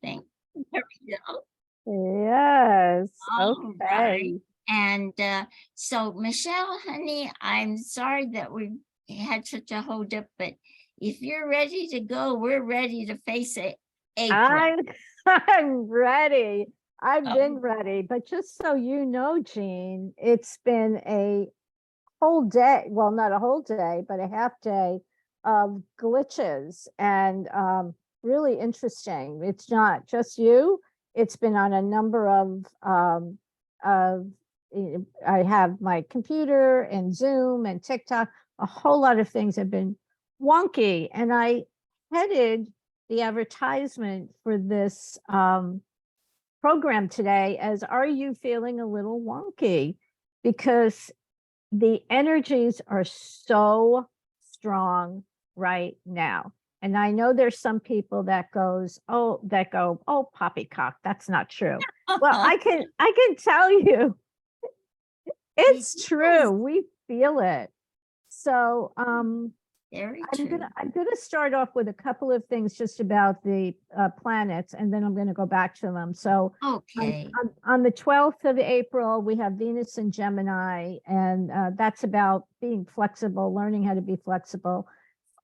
Think. There we go. Yes. All right. Okay. And so, Michelle, honey, I'm sorry that we had such a hold up, but if you're ready to go, we're ready to face it. April. I'm I'm ready. I've been Oh, ready, but just so you know, Jean, it's been a whole day, well, not a whole day, but a half day of glitches and really interesting. It's not just you. It's been on a number of I have my computer and Zoom and TikTok. A whole lot of things have been wonky, and I headed the advertisement for this program today as, are you feeling a little wonky? Because the energies are so strong right now. And I know there's some people that go, oh, poppycock, that's not true. Well, I can tell you it's true. We feel it. So very I'm true. gonna start off with a couple of things just about the planets, and then I'm gonna go back to them. So Okay. on the 12th of April, we have Venus in Gemini, and that's about being flexible, learning how to be flexible.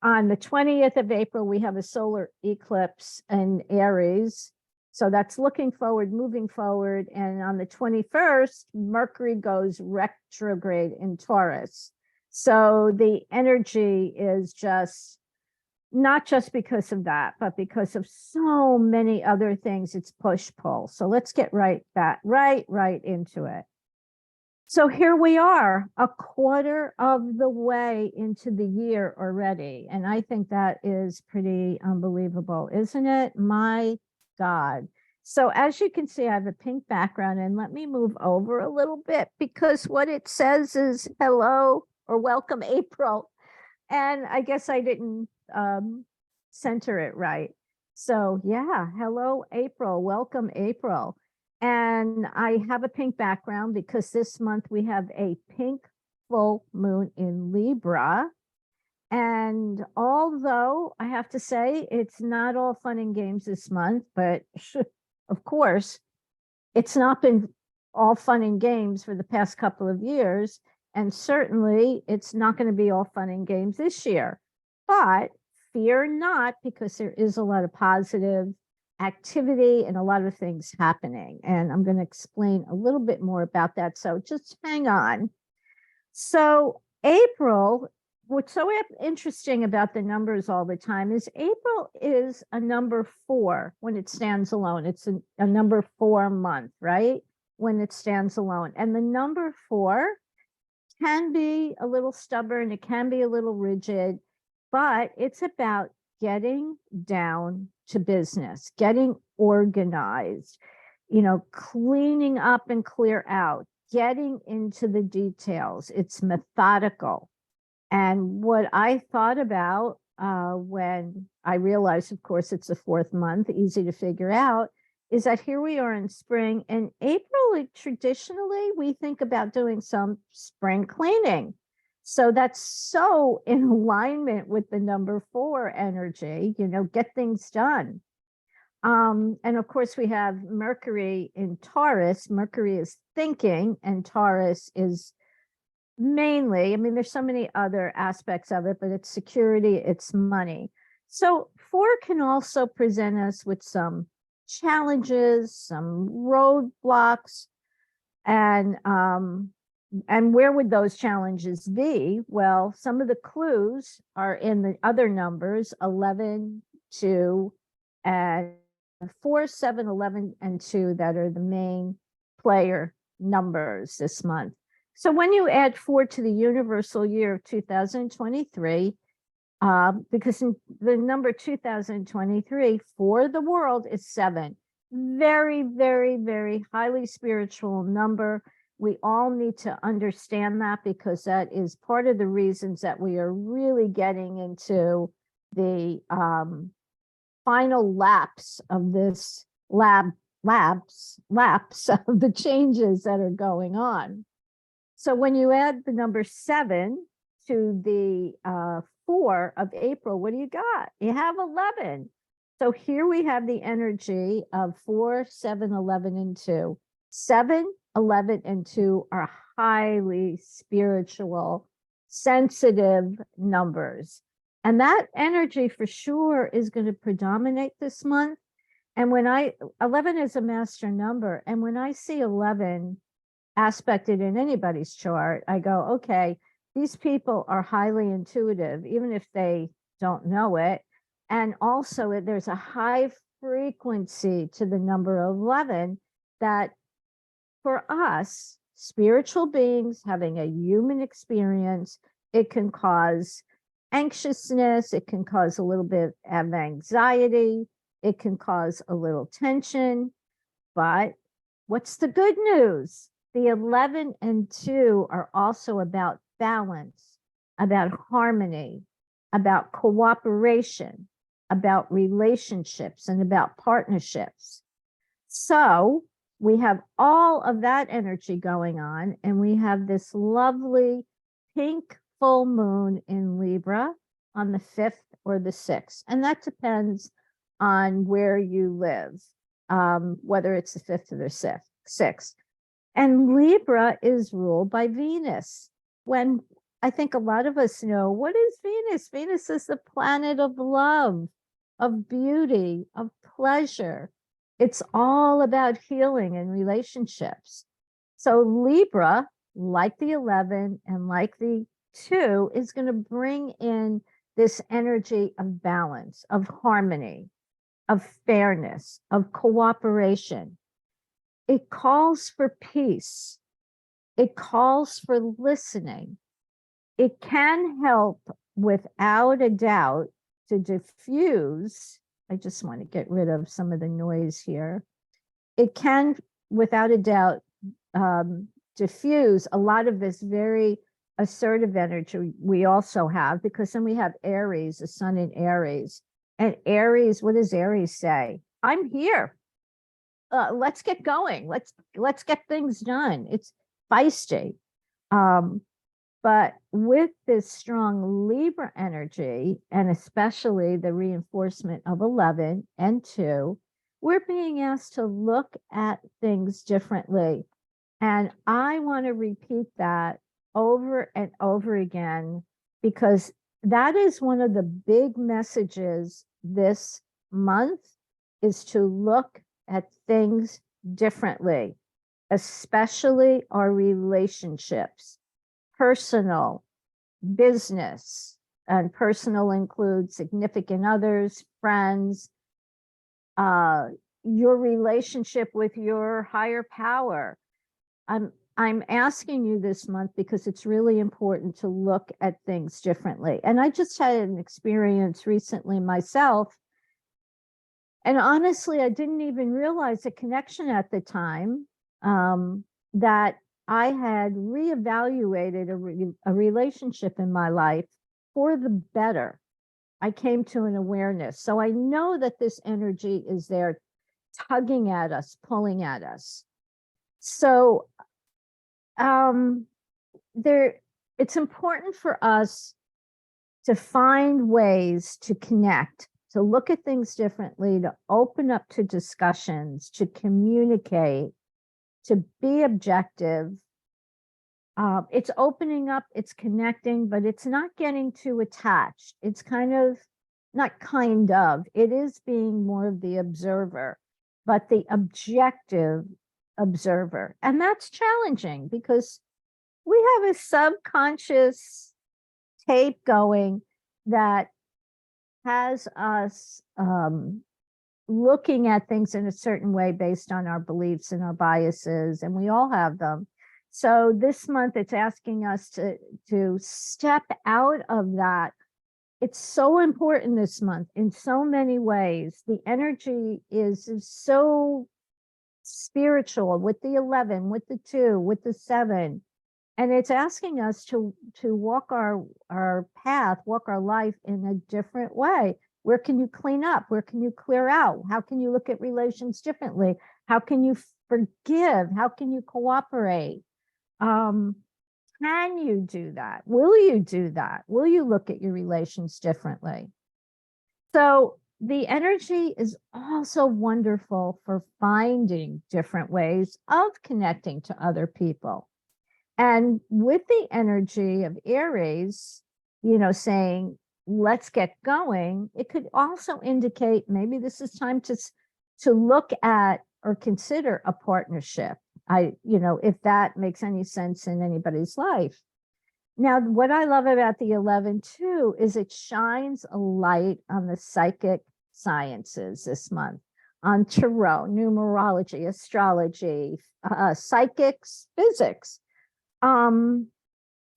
On the 20th of April, we have a solar eclipse in Aries. So that's looking forward, moving forward. And on the 21st, Mercury goes retrograde in Taurus. So the energy is just not just because of that, but because of so many other things. It's push pull. So let's get right into it. So here we are, a quarter of the way into the year already. And I think that is pretty unbelievable, isn't it? My God. So as you can see, I have a pink background, and let me move over a little bit because what it says is hello or welcome April. And I guess I didn't center it right. So yeah, hello April, welcome April. And I have a pink background because this month we have a pink full moon in Libra. And although I have to say it's not all fun and games this month, but of course, it's not been all fun and games for the past couple of years. And certainly it's not going to be all fun and games this year. But fear not, because there is a lot of positive activity and a lot of things happening. And I'm going to explain a little bit more about that. So just hang on. So April, what's so interesting about the numbers all the time is April is a number 4 when it stands alone. It's a number 4 month, right? When it stands alone. And the number 4 can be a little stubborn, it can be a little rigid, but it's about getting down to business, getting organized, cleaning up and clear out, getting into the details. It's methodical. And what I thought about when I realized, of course, it's the 4th month, easy to figure out, is that here we are in spring, and April, traditionally, we think about doing some spring cleaning. So that's so in alignment with the number 4 energy, get things done. And of course, we have Mercury in Taurus. Mercury is thinking, and Taurus is mainly, I mean, there's so many other aspects of it, but it's security, it's money. So 4 can also present us with some challenges, some roadblocks, and where would those challenges be? Well, some of the clues are in the other numbers, 11, 2, and 4, 7, 11, and 2 that are the main player numbers this month. So when you add 4 to the universal year of 2023, because the number 2023 for the world is 7. Very, very, very highly spiritual number. We all need to understand that, because that is part of the reasons that we are really getting into the final lapse of this lapse of the changes that are going on. So when you add the number 7 to the 4 of April, what do you got? You have 11. So here we have the energy of 4, 7, 11, and 2. 7, 11, and 2 are highly spiritual, sensitive numbers. And that energy for sure is going to predominate this month. And 11 is a master number. And when I see 11 aspected in anybody's chart, I go, okay, these people are highly intuitive, even if they don't know it. And also there's a high frequency to the number 11 that for us, spiritual beings having a human experience, it can cause anxiousness, it can cause a little bit of anxiety, it can cause a little tension. But what's the good news? The 11 and 2 are also about balance, about harmony, about cooperation, about relationships, and about partnerships. So we have all of that energy going on, and we have this lovely pink full moon in Libra on the 5th or the 6th. And that depends on where you live, whether it's the 5th or the 6th. And Libra is ruled by Venus. When I think a lot of us know, what is Venus? Venus is the planet of love, of beauty, of pleasure. It's all about healing and relationships. So Libra, like the 11 and like the 2, is going to bring in this energy of balance, of harmony, of fairness, of cooperation. It calls for peace. It calls for listening. It can help without a doubt to diffuse. I just want to get rid of some of the noise here. It can, without a doubt, diffuse a lot of this very assertive energy we also have, because then we have Aries, the sun in Aries. And Aries, what does Aries say? I'm here. Let's get going. Let's get things done. It's feisty. But with this strong Libra energy, and especially the reinforcement of 11 and 2, we're being asked to look at things differently. And I want to repeat that over and over again, because that is one of the big messages this month, is to look at things differently, especially our relationships, personal, business, and personal includes significant others, friends, your relationship with your higher power. I'm asking you this month because it's really important to look at things differently. And I just had an experience recently myself. And honestly, I didn't even realize the connection at the time, that I had reevaluated a relationship in my life for the better. I came to an awareness. So I know that this energy is there, tugging at us, pulling at us. So it's important for us to find ways to connect, to look at things differently, to open up to discussions, to communicate, to be objective. It's opening up, it's connecting, but it's not getting too attached. It's it is being more of the observer, but the objective observer. And that's challenging because we have a subconscious tape going that has us looking at things in a certain way based on our beliefs and our biases, and we all have them. So this month it's asking us to step out of that. It's so important this month in so many ways. The energy is so spiritual with the 11, with the 2, with the 7. And it's asking us to walk our path, walk our life in a different way. Where can you clean up? Where can you clear out? How can you look at relations differently? How can you forgive? How can you cooperate? Can you do that? Will you do that? Will you look at your relations differently? So the energy is also wonderful for finding different ways of connecting to other people. And with the energy of Aries, saying, let's get going, it could also indicate maybe this is time to look at or consider a partnership. If that makes any sense in anybody's life. Now, what I love about the 11 too is it shines a light on the psychic sciences this month, on tarot, numerology, astrology, psychics, physics. And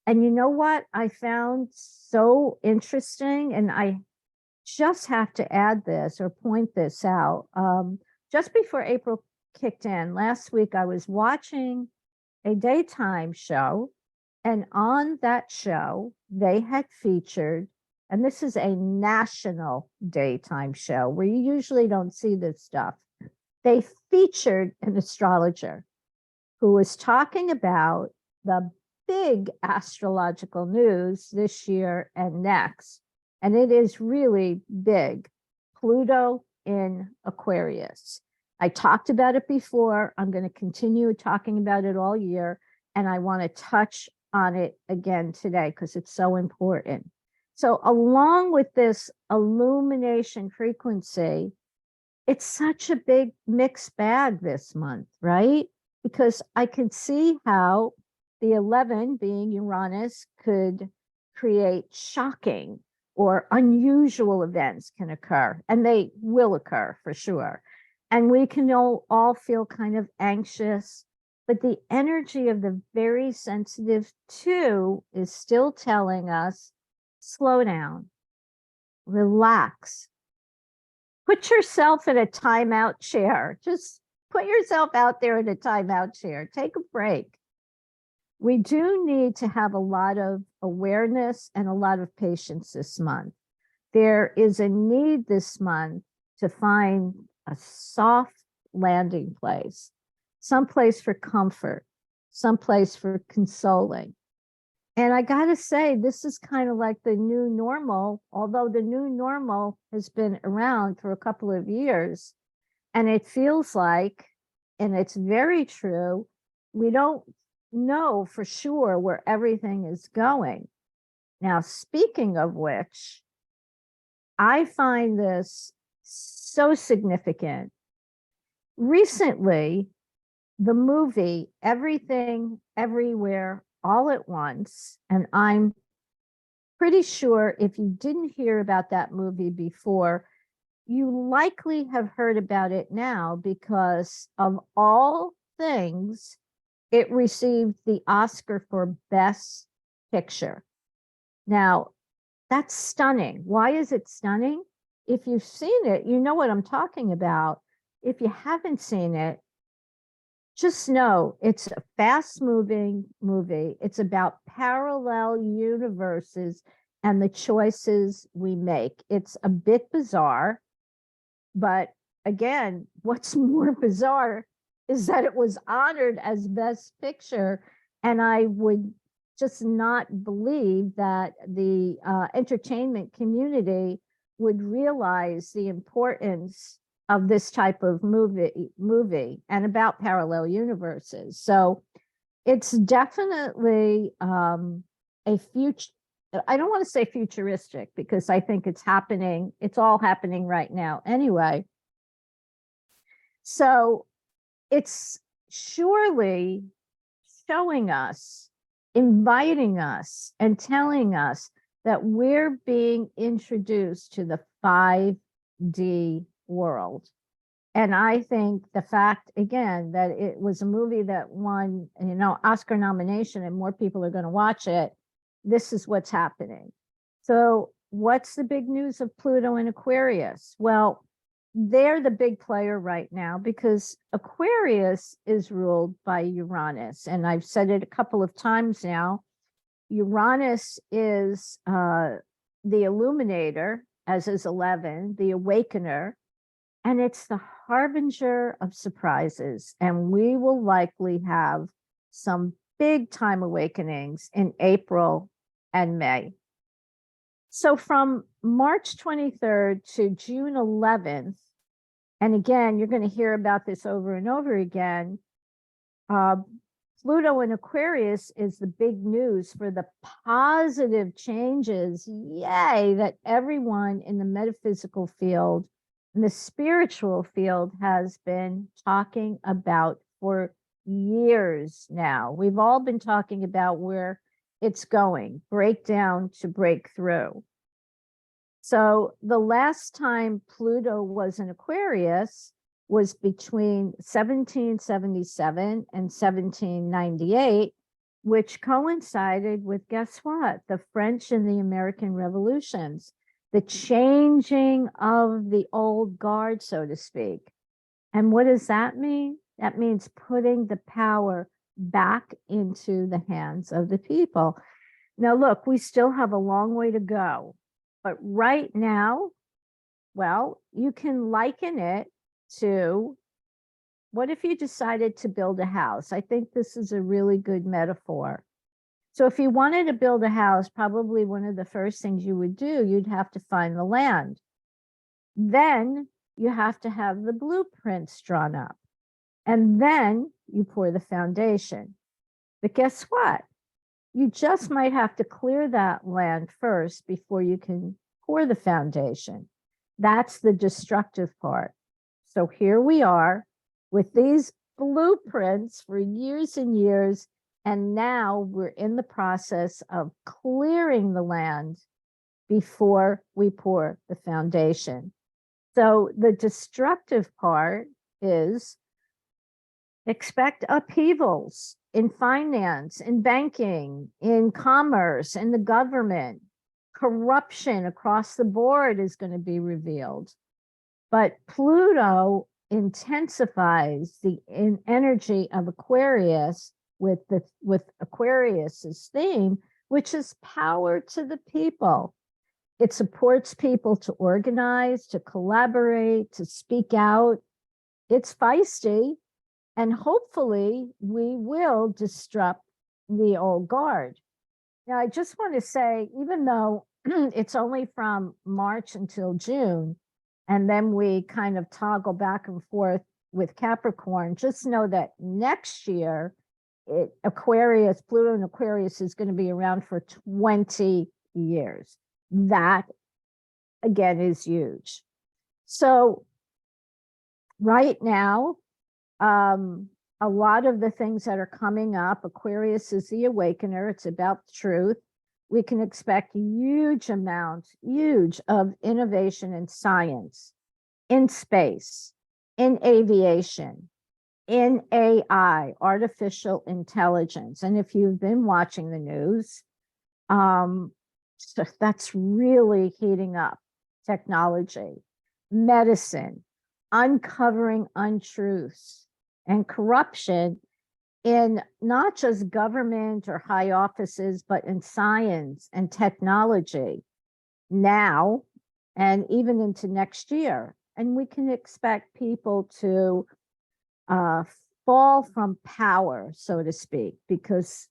you know what I found so interesting, and I just have to add this or point this out. Just before April kicked in, last week I was watching a daytime show, and on that show, they had featured, and this is a national daytime show where you usually don't see this stuff. They featured an astrologer who was talking about the big astrological news this year and next. And it is really big. Pluto in Aquarius. I talked about it before. I'm going to continue talking about it all year. And I want to touch on it again today because it's so important. So along with this illumination frequency, it's such a big mixed bag this month, right? Because I can see how the 11 being Uranus could create shocking or unusual events can occur, and they will occur for sure. And we can all feel kind of anxious, but the energy of the very sensitive two is still telling us, slow down, relax, put yourself in a timeout chair. Just put yourself out there in a timeout chair, take a break. We do need to have a lot of awareness and a lot of patience this month. There is a need this month to find a soft landing place, someplace for comfort, someplace for consoling. And I got to say, this is kind of like the new normal, although the new normal has been around for a couple of years. And it feels like, and it's very true, we don't know for sure where everything is going. Now, speaking of which, I find this so significant. Recently, the movie Everything, Everywhere, All at Once, and I'm pretty sure if you didn't hear about that movie before, you likely have heard about it now because of all things, it received the Oscar for Best Picture. Now, that's stunning. Why is it stunning? If you've seen it, you know what I'm talking about. If you haven't seen it, just know it's a fast-moving movie. It's about parallel universes and the choices we make. It's a bit bizarre, but again, what's more bizarre is that it was honored as Best Picture, and I would just not believe that the entertainment community would realize the importance of this type of movie and about parallel universes. So it's definitely a future. I don't want to say futuristic because I think it's happening. It's all happening right now anyway. So it's surely showing us, inviting us, and telling us that we're being introduced to the 5D world. And I think the fact, again, that it was a movie that won, Oscar nomination and more people are going to watch it, this is what's happening. So what's the big news of Pluto and Aquarius? Well, they're the big player right now because Aquarius is ruled by Uranus. And I've said it a couple of times now. Uranus is the illuminator, as is 11, the awakener, and it's the harbinger of surprises. And we will likely have some big time awakenings in April and May. So from March 23rd to June 11th, and again, you're going to hear about this over and over again, Pluto in Aquarius is the big news for the positive changes, yay, that everyone in the metaphysical field and the spiritual field has been talking about for years now. We've all been talking about where it's going, breakdown to breakthrough. So the last time Pluto was in Aquarius was between 1777 and 1798, which coincided with, guess what? The French and the American revolutions, the changing of the old guard, so to speak. And what does that mean? That means putting the power back into the hands of the people. Now, look, we still have a long way to go, but right now, well, you can liken it to, what if you decided to build a house? I think this is a really good metaphor. So if you wanted to build a house, probably one of the first things you would do, you'd have to find the land. Then you have to have the blueprints drawn up. And then you pour the foundation. But guess what? You just might have to clear that land first before you can pour the foundation. That's the destructive part. So here we are with these blueprints for years and years, and now we're in the process of clearing the land before we pour the foundation. So the destructive part is expect upheavals in finance, in banking, in commerce, in the government. Corruption across the board is going to be revealed. But Pluto intensifies the energy of Aquarius with Aquarius's theme, which is power to the people. It supports people to organize, to collaborate, to speak out. It's feisty, and hopefully we will disrupt the old guard. Now, I just want to say, even though it's only from March until June, and then we kind of toggle back and forth with Capricorn, just know that next year, Aquarius, Pluto in Aquarius is going to be around for 20 years. That, again, is huge. So right now, a lot of the things that are coming up, Aquarius is the awakener. It's about truth. We can expect huge amounts of innovation in science, in space, in aviation, in AI, artificial intelligence. And if you've been watching the news, so that's really heating up. Technology, medicine, uncovering untruths and corruption in not just government or high offices, but in science and technology now and even into next year. And we can expect people to fall from power, so to speak, because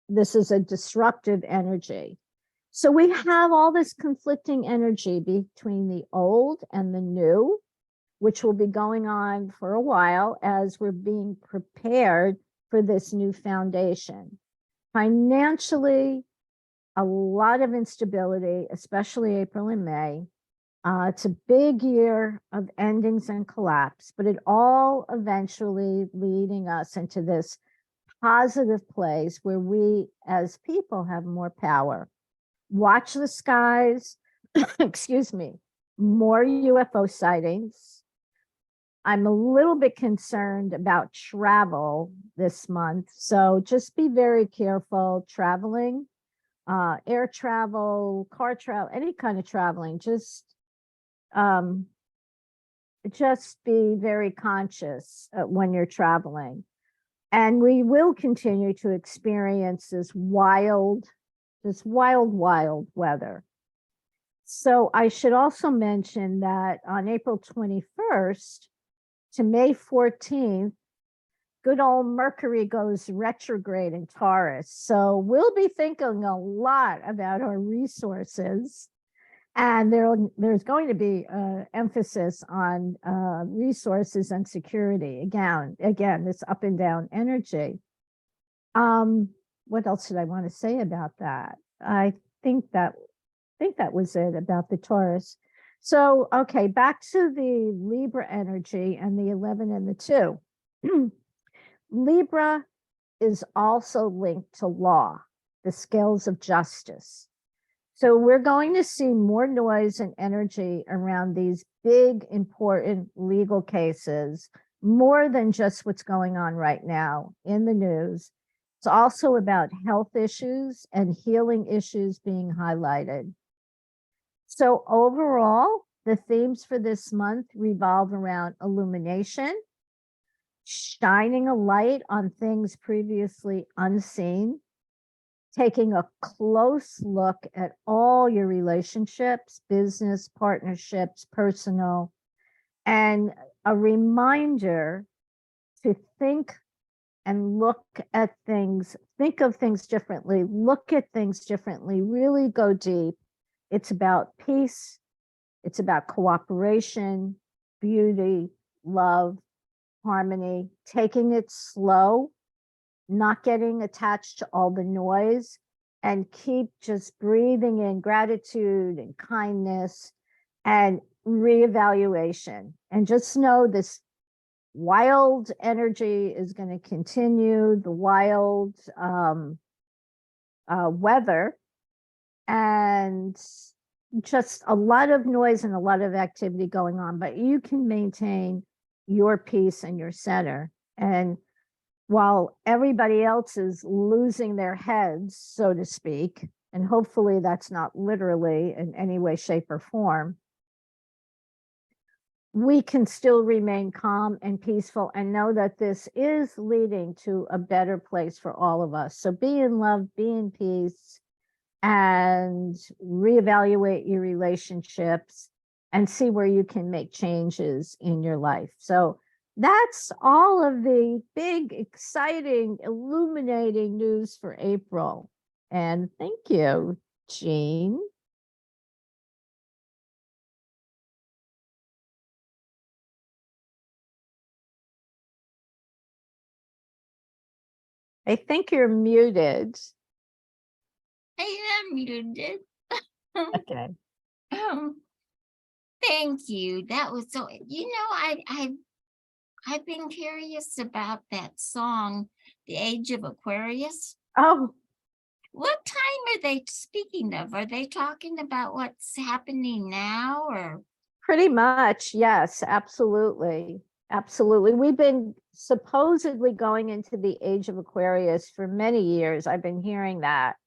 this is a disruptive energy. So we have all this conflicting energy between the old and the new, which will be going on for a while as we're being prepared for this new foundation. Financially, a lot of instability, especially April and May. It's a big year of endings and collapse, but it all eventually leading us into this positive place where we as people have more power. Watch the skies, excuse me, more UFO sightings. I'm a little bit concerned about travel this month, so just be very careful traveling, air travel, car travel, any kind of traveling. Just be very conscious when you're traveling. And we will continue to experience this wild weather. So I should also mention that on April 21st to May 14th, good old Mercury goes retrograde in Taurus. So we'll be thinking a lot about our resources And there's going to be emphasis on resources and security. Again, this up and down energy. What else did I want to say about that? I think that was it about the Taurus. So, okay, back to the Libra energy and the 11 and the 2. Libra is also linked to law, the scales of justice. So we're going to see more noise and energy around these big, important legal cases, more than just what's going on right now in the news. It's also about health issues and healing issues being highlighted. So overall, the themes for this month revolve around illumination, shining a light on things previously unseen, taking a close look at all your relationships, business, partnerships, personal, and a reminder to think and look at things, think of things differently, look at things differently, really go deep. It's about peace. It's about cooperation, beauty, love, harmony, taking it slow, not getting attached to all the noise, and keep just breathing in gratitude and kindness and reevaluation. And just know this wild energy is going to continue, the wild weather, and just a lot of noise and a lot of activity going on, but you can maintain your peace and your center. And while everybody else is losing their heads, so to speak, and hopefully that's not literally in any way, shape, or form, we can still remain calm and peaceful and know that this is leading to a better place for all of us. So be in love, be in peace, and reevaluate your relationships and see where you can make changes in your life. So that's all of the big, exciting, illuminating news for April. And thank you, Jean. I think you're muted. I am muted. Okay. Thank you. That was so, I've been curious about that song, The Age of Aquarius. Oh, What time are they speaking of? Are they talking about what's happening now, or? pretty much. Yes, absolutely. Absolutely. We've been supposedly going into the age of Aquarius for many years. I've been hearing that,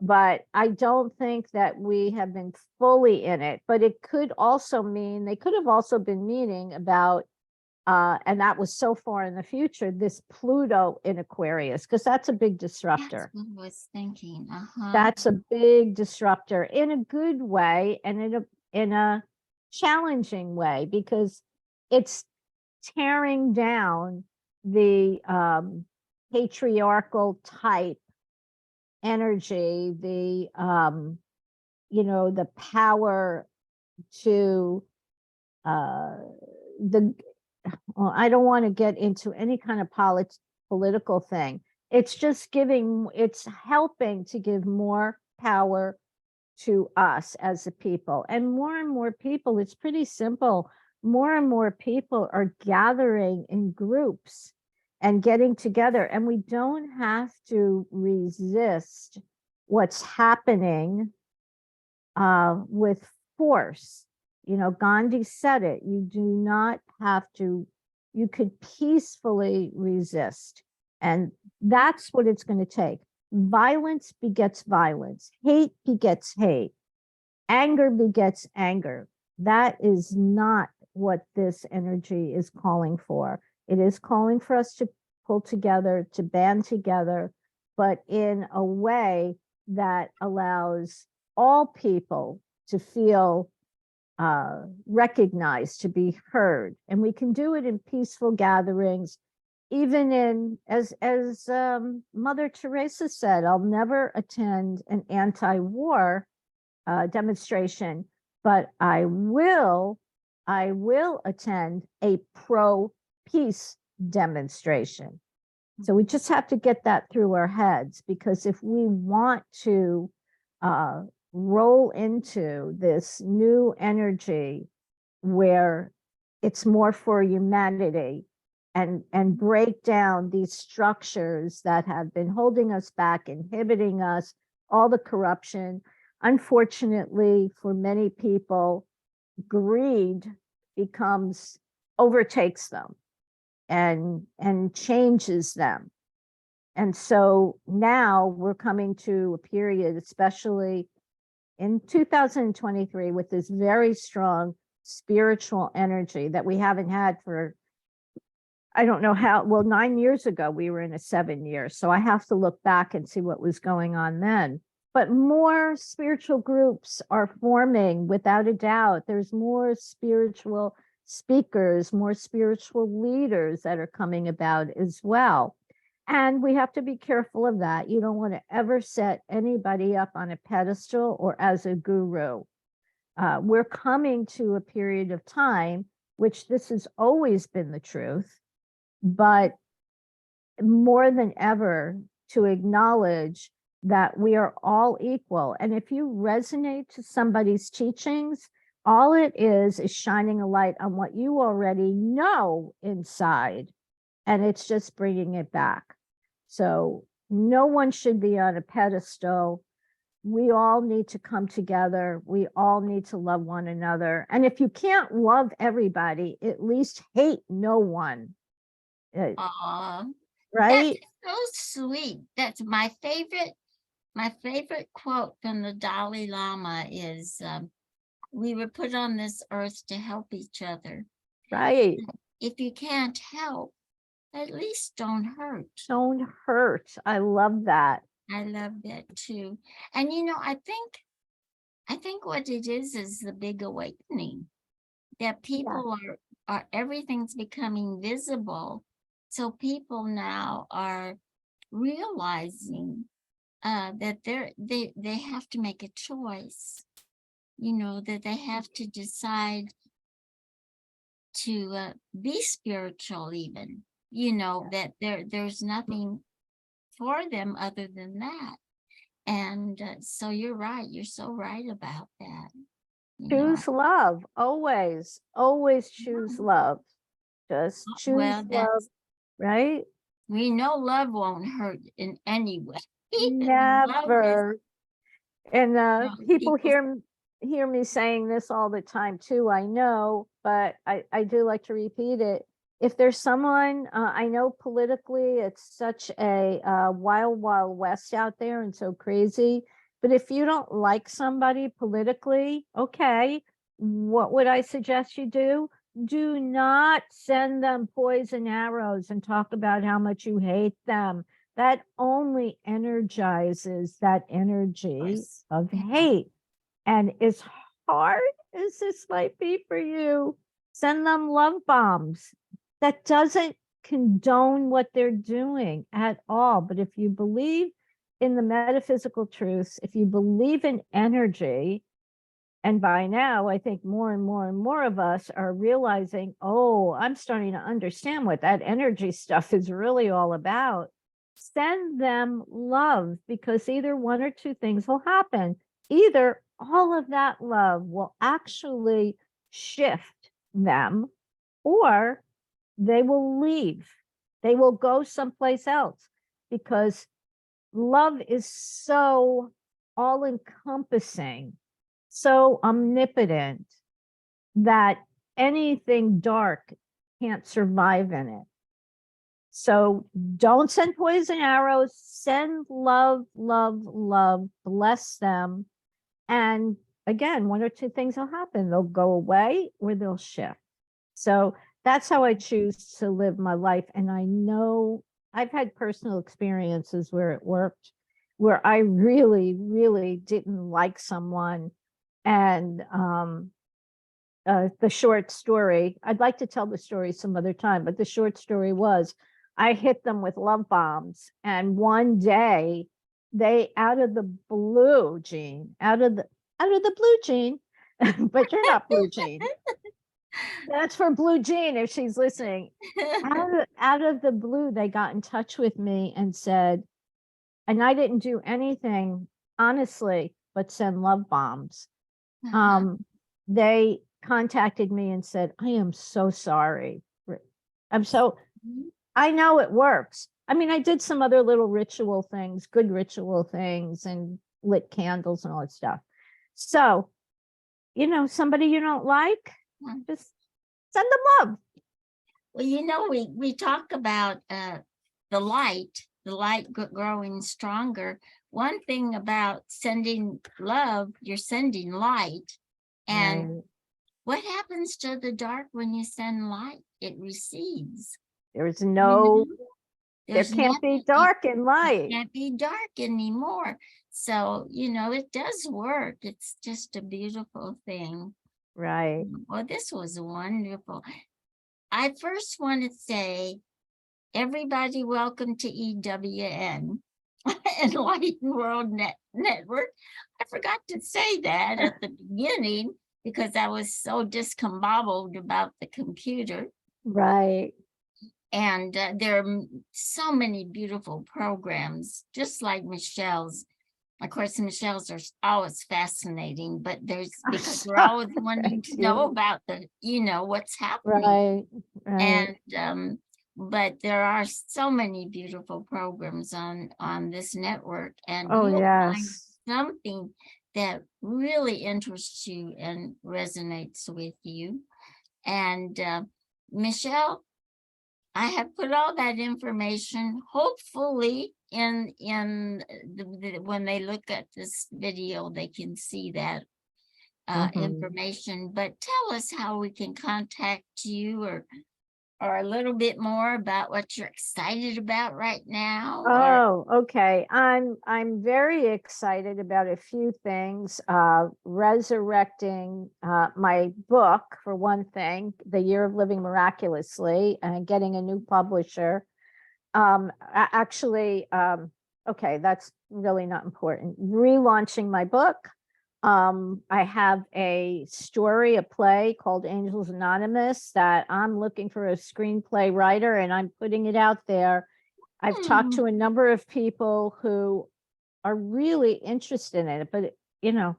but I don't think that we have been fully in it. But it could also mean, they could have also been meaning about, and that was so far in the future, this Pluto in Aquarius, because that's a big disruptor. That's what I was thinking. Uh-huh. That's a big disruptor in a good way and in a challenging way, because it's tearing down the patriarchal type energy, the the power to the well, I don't want to get into any kind of political thing. It's just it's helping to give more power to us as a people. And more people, it's pretty simple. More and more people are gathering in groups and getting together. And we don't have to resist what's happening with force. Gandhi said it, you do not have to, you could peacefully resist. And that's what it's going to take. Violence begets violence. Hate begets hate. Anger begets anger. That is not what this energy is calling for. It is calling for us to pull together, to band together, but in a way that allows all people to feel recognized, to be heard. And we can do it in peaceful gatherings, even in, as Mother Teresa said, I'll never attend an anti-war demonstration, but I will attend a pro-peace demonstration. So we just have to get that through our heads, because if we want to roll into this new energy where it's more for humanity, and break down these structures that have been holding us back, inhibiting us, all the corruption. Unfortunately, for many people, greed overtakes them and changes them. And so now we're coming to a period, especially in 2023, with this very strong spiritual energy that we haven't had for, I don't know how, well, 9 years ago, we were in a 7 year. So I have to look back and see what was going on then. But more spiritual groups are forming, without a doubt. There's more spiritual speakers, more spiritual leaders that are coming about as well. And we have to be careful of that. You don't want to ever set anybody up on a pedestal or as a guru. We're coming to a period of time, which this has always been the truth, but more than ever to acknowledge that we are all equal. And if you resonate to somebody's teachings, all it is shining a light on what you already know inside, and it's just bringing it back. So no one should be on a pedestal. We all need to come together. We all need to love one another. And if you can't love everybody, at least hate no one. Aw, Right? that's so sweet. That's my favorite quote from the Dalai Lama is, we were put on this earth to help each other. Right. If you can't help, at least don't hurt. Don't hurt. I love that. I love that too. And I think what it is the big awakening, that people are everything's becoming visible. So people now are realizing that they have to make a choice, that they have to decide to be spiritual, even, that there's nothing for them other than that. And so you're right. You're so right about that. Choose love. Always choose love. Just choose love. Right? We know love won't hurt in any way. Never. And people hear me saying this all the time too, I know, but I do like to repeat it. If there's someone, I know politically it's such a wild west out there and so crazy, but if you don't like somebody politically, okay, what would I suggest you do? Do not send them poison arrows and talk about how much you hate them. That only energizes that energy of hate. And as hard as this might be for you, send them love bombs. That doesn't condone what they're doing at all. But if you believe in the metaphysical truths, if you believe in energy, and by now, I think more and more of us are realizing, oh, I'm starting to understand what that energy stuff is really all about. Send them love, because either one or two things will happen. Either all of that love will actually shift them, or they will leave. They will go someplace else, because love is so all-encompassing, so omnipotent, that anything dark can't survive in it. So don't send poison arrows, send love, bless them. And again, one or two things will happen. They'll go away or they'll shift. So that's how I choose to live my life. And I know I've had personal experiences where it worked, where I really didn't like someone. And the short story, I'd like to tell the story some other time, but the short story was I hit them with love bombs. And one day they, out of the blue, Gene, but you're not Blue Jean. That's for Blue Jean if she's listening. Out of the blue, they got in touch with me and said, and I didn't do anything, honestly, but send love bombs. They contacted me and said, I am so sorry. I'm so, I know it works. I mean, I did some other little ritual things, good ritual things, and lit candles and all that stuff. So, somebody you don't like, just send them love. Well, we talk about the light growing stronger. One thing about sending love, you're sending light. And Right. what happens to the dark when you send light? It recedes. There's no, there There's can't be nothing, dark and light. can't be dark anymore. So, it does work. It's just a beautiful thing. Right. Well, this was wonderful. I first want to say, everybody, welcome to EWN, Enlightened World Network. I forgot to say that at the beginning because I was so discombobbled about the computer. Right. And there are so many beautiful programs, just like Michelle's. Of course, Michelle's are always fascinating, but because we're always wanting to know about what's happening. Right. And but there are so many beautiful programs on this network, and Oh, you'll find yes. something that really interests you and resonates with you. And Michelle, I have put all that information, hopefully, in when they look at this video, they can see that information. But tell us how we can contact you, or a little bit more about what you're excited about right now. Oh, okay. I'm very excited about a few things. Resurrecting my book, for one thing, The Year of Living Miraculously, and getting a new publisher. Actually, okay, that's really not important. Relaunching my book. I have a story, a play called Angels Anonymous that I'm looking for a screenplay writer, and I'm putting it out there. I've talked to a number of people who are really interested in it, but you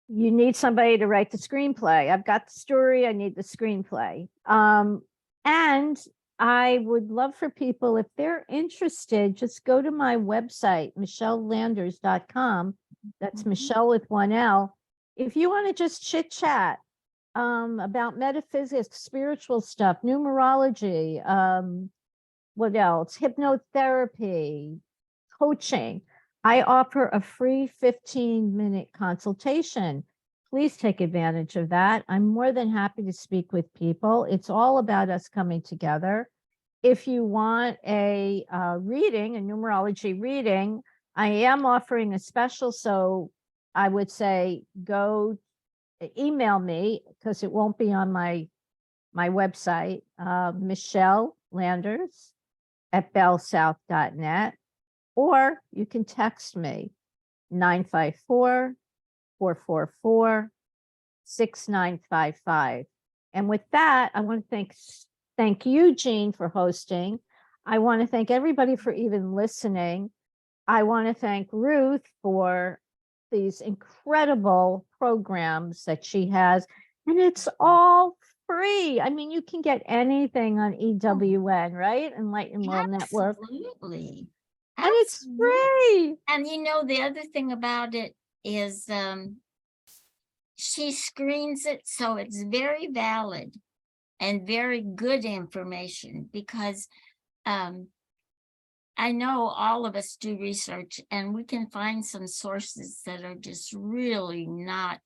need somebody to write the screenplay. I've got the story, I need the screenplay. And I would love for people, if they're interested, just go to my website, michellelanders.com. That's Michelle with one L. If you want to just chit chat about metaphysics, spiritual stuff, numerology, what else? Hypnotherapy, coaching. I offer a free 15-minute consultation. Please take advantage of that. I'm more than happy to speak with people. It's all about us coming together. If you want a reading, a numerology reading, I am offering a special. So I would say go email me, because it won't be on my website, Michele Landers at bellsouth.net, or you can text me 954-444-6955. And with that, I want to thank you, Jean, for hosting. I want to thank everybody for even listening. I want to thank Ruth for these incredible programs that she has, and it's all free. I mean, you can get anything on EWN, right? Enlightened World Network. Absolutely. And it's free. And the other thing about it is she screens it, so it's very valid and very good information, because I know all of us do research, and we can find some sources that are just really not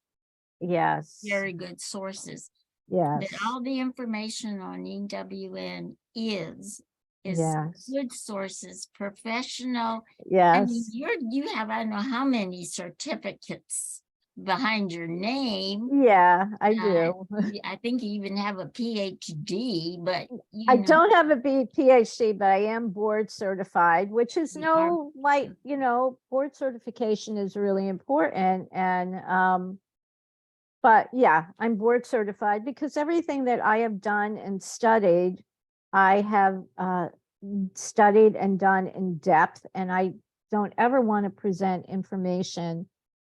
very good sources. Yes. But all the information on EWN is Yes. good sources, professional. Yes. I mean, you have, I don't know how many certificates behind your name. Yeah, I do. I think you even have a PhD, but I don't have a PhD, but I am board certified, which is board certification is really important. And But yeah, I'm board certified because everything that I have done and studied, I have studied and done in depth, and I don't ever want to present information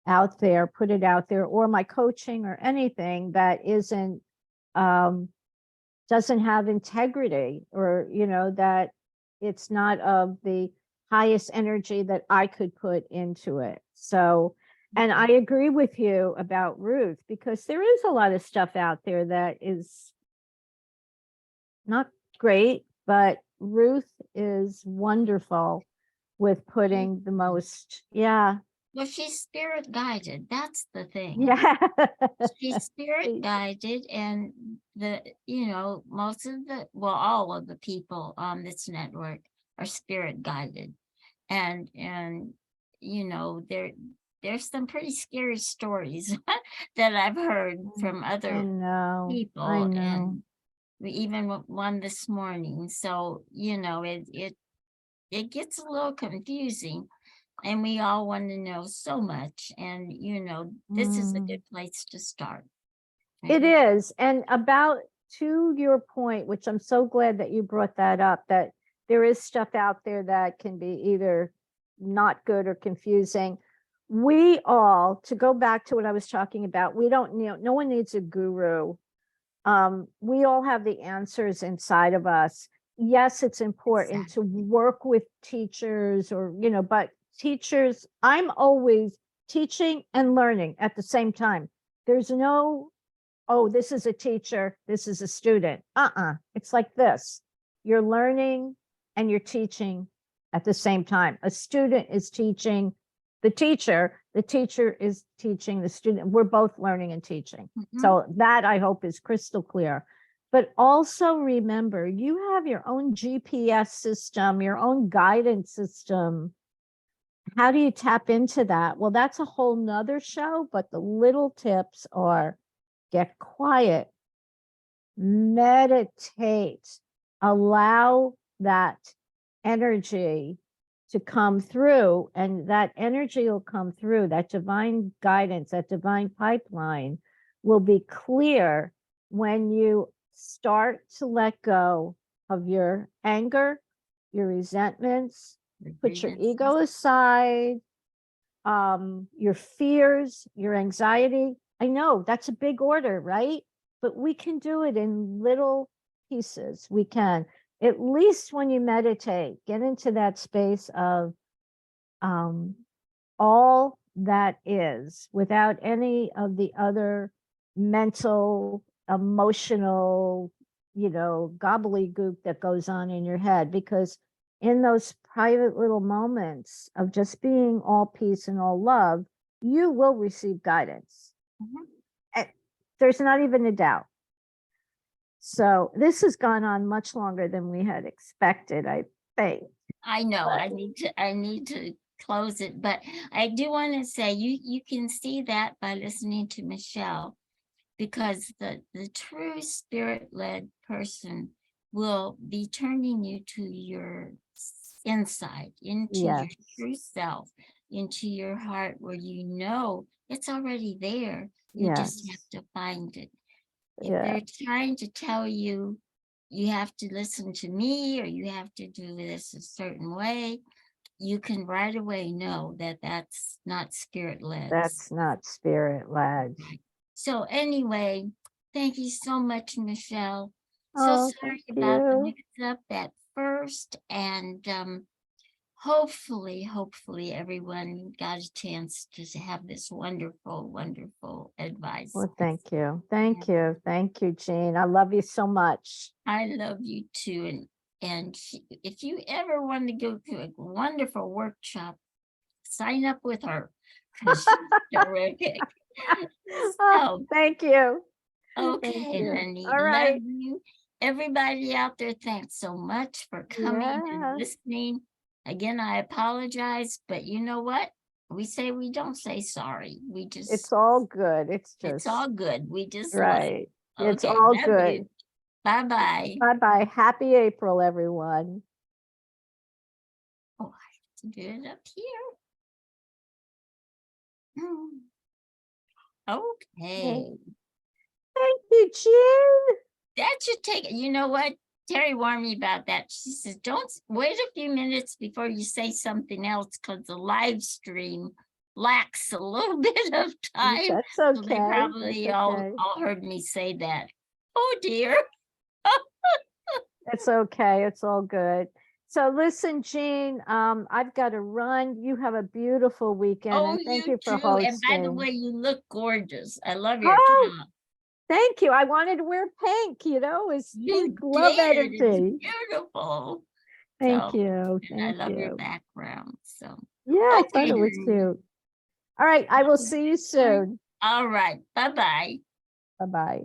out there, put it out there, or my coaching or anything that isn't doesn't have integrity, or that it's not of the highest energy that I could put into it. So, and I agree with you about Ruth, because there is a lot of stuff out there that is not great, but Ruth is wonderful with putting the most, yeah, Well, she's spirit guided. That's the thing. yeah. She's spirit guided, and most of all of the people on this network are spirit guided. And there's some pretty scary stories that I've heard from I other know, I people, know. and we even one this morning. So, it gets a little confusing, and we all want to know so much. And, this is a good place to start. It is. And about to your point, which I'm so glad that you brought that up, that there is stuff out there that can be either not good or confusing. We all, to go back to what I was talking about, we don't, no one needs a guru. We all have the answers inside of us. Yes, it's important to work with teachers, or, but teachers, I'm always teaching and learning at the same time. There's no, oh, this is a teacher, this is a student. It's like this. You're learning and you're teaching at the same time. A student is teaching the teacher is teaching the student. We're both learning and teaching. So that, I hope, is crystal clear. But also remember, you have your own GPS system, your own guidance system. How do you tap into that? Well, that's a whole nother show, but the little tips are: get quiet, meditate, allow that energy to come through, and that energy will come through. That divine guidance, that divine pipeline will be clear when you start to let go of your anger, your resentments, put your ego aside, your fears, your anxiety. I know that's a big order, right? But we can do it in little pieces. We can, at least when you meditate, get into that space of all that is, without any of the other mental, emotional, gobbledygook that goes on in your head. Because in those private little moments of just being all peace and all love, you will receive guidance. There's not even a doubt. So this has gone on much longer than we had expected, I think. I know, I need to close it, but I do want to say you can see that by listening to Michele, because the true spirit-led person will be turning you to your inside, into your true self, into your heart, where it's already there. You just have to find it. If they're trying to tell you, you have to listen to me, or you have to do this a certain way, you can right away know that that's not spirit-led. That's not spirit-led. So anyway, thank you so much, Michele. Oh, Sorry about the mix-up at first, and hopefully everyone got a chance to have this wonderful, wonderful advice. Well, thank you. Thank you, Jean. I love you so much. I love you too. And if you ever want to go to a wonderful workshop, sign up with her. She's terrific. Oh, thank you. Okay, Thank you. honey. All right. Love you. Everybody out there, thanks so much for coming and listening. Again, I apologize, but you know what? We don't say sorry. It's all good. It's all good. We just right. love. It's Okay, all love good. you. Bye-bye. Bye-bye. Happy April, everyone. Oh, I have to do it up here. Okay. Thank you, Jean. That should take, you know what? Terry warned me about that. She says, don't wait a few minutes before you say something else because the live stream lacks a little bit of time. That's So they okay. probably That's okay. all heard me say that. Oh dear. It's okay. It's all good. So listen, Jean, I've got to run. You have a beautiful weekend, Oh, and thank you you for too. And by the hosting. way, you look gorgeous. I love your Oh, top. thank you. I wanted to wear pink, it's You pink love did. It's energy. beautiful. Thank So, you. and I Thank love your you. background. So, Yeah, I thought okay. it was cute. All right. I will see you soon. All right. Bye-bye. Bye-bye.